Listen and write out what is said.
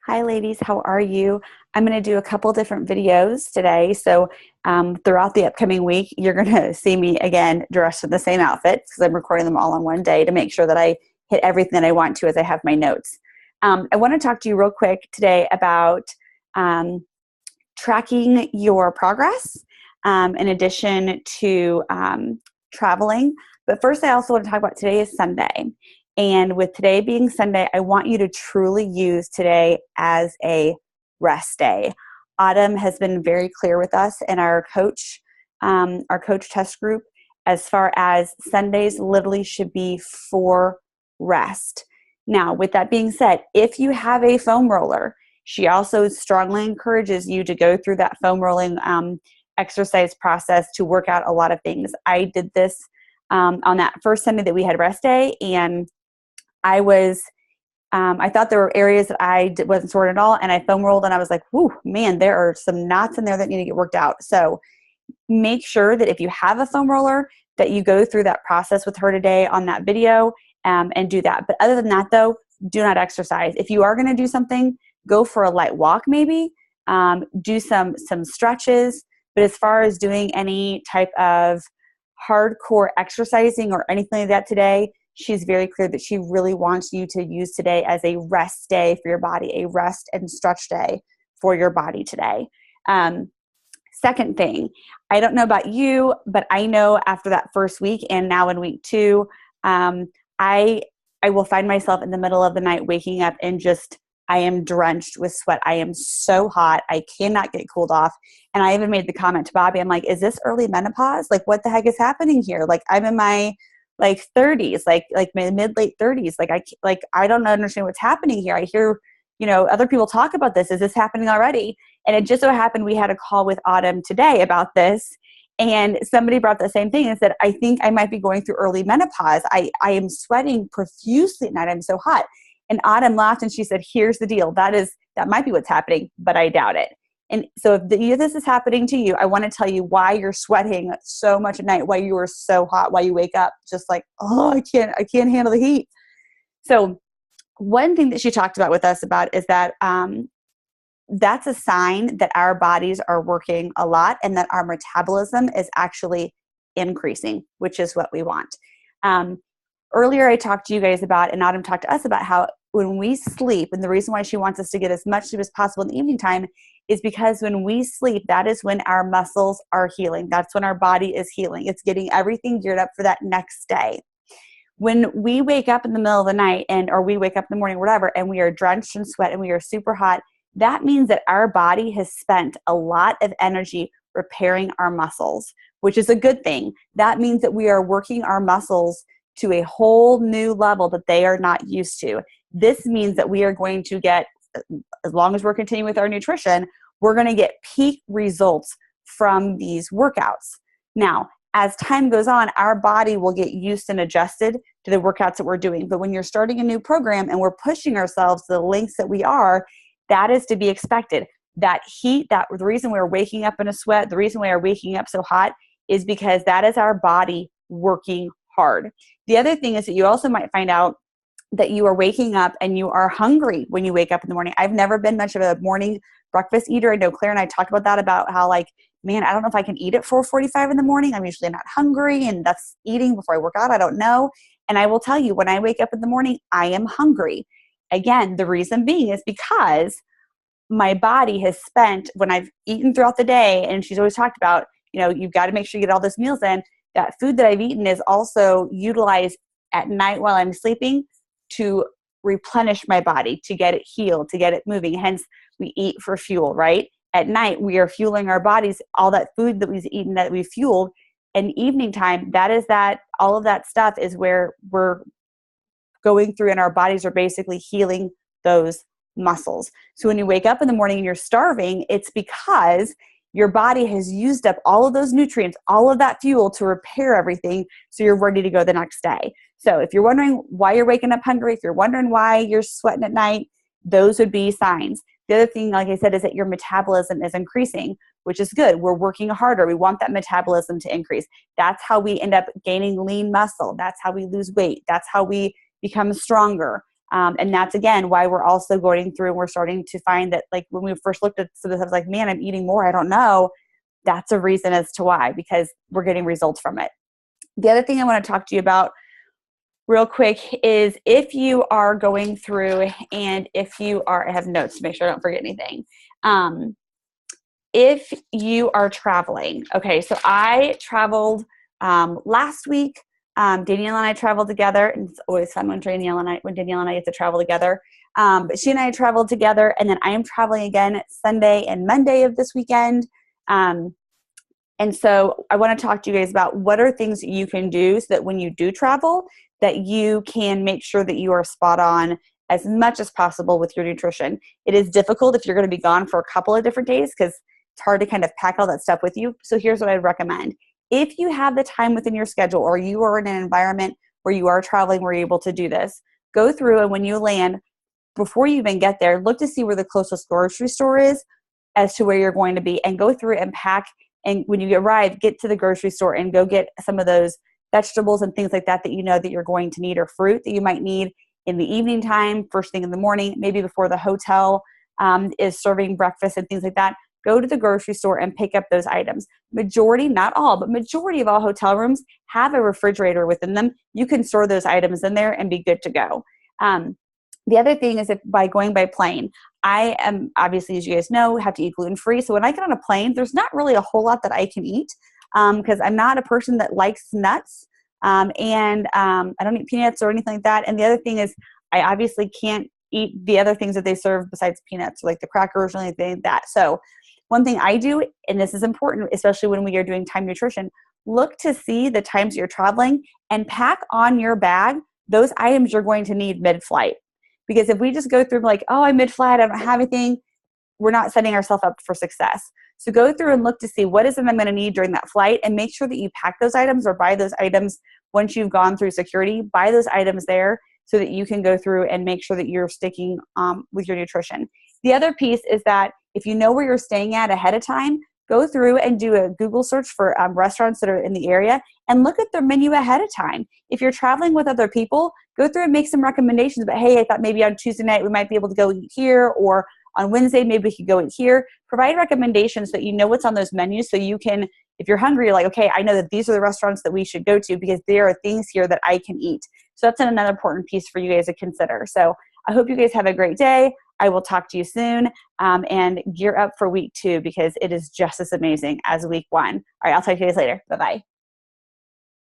Hi, ladies. How are you? I'm going to do a couple different videos today. So, throughout the upcoming week, you're going to see me again dressed in the same outfits because I'm recording them all on one day to make sure that I hit everything that I want to as I have my notes. I want to talk to you real quick today about um, tracking your progress in addition to traveling. But first, I also want to talk about today is Sunday. And with today being Sunday, I want you to truly use today as a rest day. Autumn has been very clear with us in our coach test group, as far as Sundays literally should be for rest. Now, with that being said, if you have a foam roller, she also strongly encourages you to go through that foam rolling exercise process to work out a lot of things. I did this on that first Sunday that we had rest day, and I thought there were areas that wasn't sorted at all, and I foam rolled, and I was like, "Whoo, man, there are some knots in there that need to get worked out." So make sure that if you have a foam roller, that you go through that process with her today on that video and do that. But other than that, though, do not exercise. If you are going to do something, go for a light walk, maybe do some stretches. But as far as doing any type of hardcore exercising or anything like that today, she's very clear that she really wants you to use today as a rest day for your body, a rest and stretch day for your body today. Second thing, I don't know about you, but I know after that first week and now in week two, I will find myself in the middle of the night waking up and I am drenched with sweat. I am so hot. I cannot get cooled off. And I even made the comment to Bobby, I'm like, is this early menopause? Like, what the heck is happening here? Like, I'm in my 30s, like my mid late 30s. I don't understand what's happening here. I hear, other people talk about this. Is this happening already? And it just so happened we had a call with Autumn today about this. And somebody brought the same thing and said, I think I might be going through early menopause. I am sweating profusely at night. I'm so hot. And Autumn laughed and she said, here's the deal. That might be what's happening, but I doubt it. And so if this is happening to you, I want to tell you why you're sweating so much at night, why you are so hot, why you wake up just like, oh, I can't handle the heat. So one thing that she talked about with us about is that that's a sign that our bodies are working a lot and that our metabolism is actually increasing, which is what we want. Earlier, I talked to you guys about, and Autumn talked to us about how when we sleep, and the reason why she wants us to get as much sleep as possible in the evening time is because when we sleep, that is when our muscles are healing. That's when our body is healing. It's getting everything geared up for that next day. When we wake up in the middle of the night or we wake up in the morning, whatever, and we are drenched in sweat and we are super hot, that means that our body has spent a lot of energy repairing our muscles, which is a good thing. That means that we are working our muscles to a whole new level that they are not used to. This means that we are going to get, as long as we're continuing with our nutrition, we're going to get peak results from these workouts. Now, as time goes on, our body will get used and adjusted to the workouts that we're doing. But when you're starting a new program and we're pushing ourselves to the lengths that we are, that is to be expected. That heat, the reason we're waking up in a sweat, the reason we are waking up so hot is because that is our body working hard. The other thing is that you also might find out that you are waking up and you are hungry when you wake up in the morning. I've never been much of a morning breakfast eater. I know Claire and I talked about that, about how man, I don't know if I can eat at 4:45 in the morning. I'm usually not hungry, and that's eating before I work out. I don't know. And I will tell you, when I wake up in the morning, I am hungry. Again, the reason being is because my body has spent, when I've eaten throughout the day, and she's always talked about, you've got to make sure you get all those meals in, that food that I've eaten is also utilized at night while I'm sleeping to replenish my body, to get it healed, to get it moving. Hence, we eat for fuel, right? At night, we are fueling our bodies, all that food that we've eaten that we've fueled. And evening time, all of that stuff is where we're going through and our bodies are basically healing those muscles. So when you wake up in the morning and you're starving, it's because your body has used up all of those nutrients, all of that fuel to repair everything so you're ready to go the next day. So if you're wondering why you're waking up hungry, if you're wondering why you're sweating at night, those would be signs. The other thing, like I said, is that your metabolism is increasing, which is good. We're working harder. We want that metabolism to increase. That's how we end up gaining lean muscle. That's how we lose weight. That's how we become stronger. And that's, again, why we're also going through and we're starting to find that, like, when we first looked at some of this, I was like, man, I'm eating more. I don't know. That's a reason as to why, because we're getting results from it. The other thing I want to talk to you about real quick is if you are going through and if you are, I have notes to make sure I don't forget anything. If you are traveling, okay, so I traveled last week. Danielle and I traveled together, and it's always fun when Danielle and I get to travel together. But she and I traveled together, and then I am traveling again Sunday and Monday of this weekend. And so I want to talk to you guys about what are things that you can do so that when you do travel, that you can make sure that you are spot on as much as possible with your nutrition. It is difficult if you're going to be gone for a couple of different days because it's hard to kind of pack all that stuff with you. So here's what I'd recommend. If you have the time within your schedule or you are in an environment where you are traveling, where you're able to do this, go through, and when you land, before you even get there, look to see where the closest grocery store is as to where you're going to be, and go through and pack. And when you arrive, get to the grocery store and go get some of those vegetables and things like that that you know that you're going to need, or fruit that you might need in the evening time, first thing in the morning, maybe before the hotel is serving breakfast and things like that. Go to the grocery store and pick up those items. Majority, not all, but majority of all hotel rooms have a refrigerator within them. You can store those items in there and be good to go. The other thing is, if by going by plane, I am obviously, as you guys know, have to eat gluten-free. So when I get on a plane, there's not really a whole lot that I can eat because I'm not a person that likes nuts, and I don't eat peanuts or anything like that. And the other thing is, I obviously can't eat the other things that they serve besides peanuts, like the crackers or anything like that. So one thing I do, and this is important, especially when we are doing time nutrition, look to see the times you're traveling and pack on your bag those items you're going to need mid-flight. Because if we just go through like, oh, I'm mid-flight, I don't have anything, we're not setting ourselves up for success. So go through and look to see what is it I'm going to need during that flight, and make sure that you pack those items or buy those items once you've gone through security. Buy those items there so that you can go through and make sure that you're sticking with your nutrition. The other piece is that if you know where you're staying at ahead of time, go through and do a Google search for restaurants that are in the area and look at their menu ahead of time. If you're traveling with other people, go through and make some recommendations. But hey, I thought maybe on Tuesday night we might be able to go eat here, or on Wednesday maybe we could go eat here. Provide recommendations so that you know what's on those menus, so you can, if you're hungry, you're like, okay, I know that these are the restaurants that we should go to because there are things here that I can eat. So that's another important piece for you guys to consider. So I hope you guys have a great day. I will talk to you soon, and gear up for week 2 because it is just as amazing as week 1. All right, I'll talk to you guys later. Bye-bye.